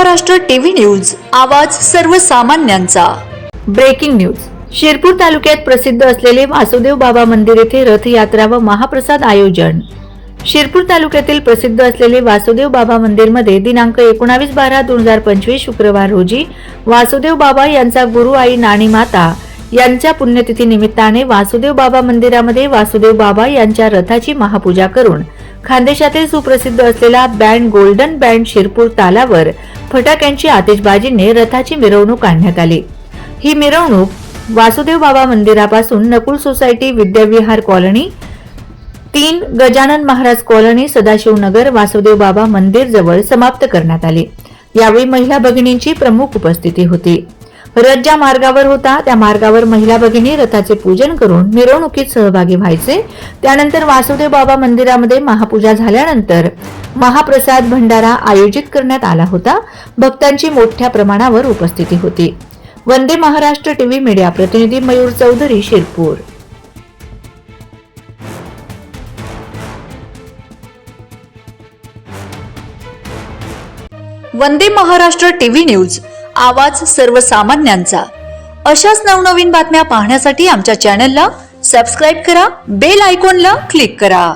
Maharashtra TV news, आवाज सर्वसामान्यांचा। Breaking news. Shirpur तालुक्यात प्रसिद्ध असलेले वासुदेव बाबा मंदिर येथे रथयात्रा व महाप्रसाद आयोजन। शिरपूर तालुक्यातील प्रसिद्ध असलेले वासुदेव बाबा मंदिर मध्ये दिनांक 19/12/2025 शुक्रवार रोजी वासुदेव बाबा यांचा गुरु आई नाणी माता यांच्या पुण्यतिथी निमित्ताने वासुदेव बाबा मंदिरामध्ये वासुदेव बाबा यांच्या रथाची महापूजा करून खानदेशातील सुप्रसिद्ध असलेला बँड गोल्डन बँड शिरपूर तालावर फटाक्यांची आतिषबाजीने रथाची मिरवणूक काढण्यात आली। ही मिरवणूक वासुदेव बाबा मंदिरापासून Nakul society, Vidyavihar colony 3, Gajanan Maharaj colony, Sadashivnagar, Vasudev Baba मंदिर जवळ समाप्त करण्यात आली। यावेळी महिला भगिनींची प्रमुख उपस्थिती होती। रथ ज्या मार्गावर होता त्या मार्गावर महिला भगिनी रथाचे पूजन करून मिरवणुकीत सहभागी व्हायचे। त्यानंतर वासुदेव बाबा मंदिरामध्ये महापूजा झाल्यानंतर महाप्रसाद भंडारा आयोजित करण्यात आला होता। भक्तांची मोठ्या प्रमाणावर उपस्थिती होती। वंदे महाराष्ट्र टीव्ही मीडिया प्रतिनिधी मयूर चौधरी, शिरपूर। वंदे महाराष्ट्र टीव्ही न्यूज, आवाज सर्वसामान्यांचा। अशाच नवनवीन बातम्या पाहण्यासाठी आमच्या चॅनलला सबस्क्राइब करा, बेल आयकॉनला क्लिक करा।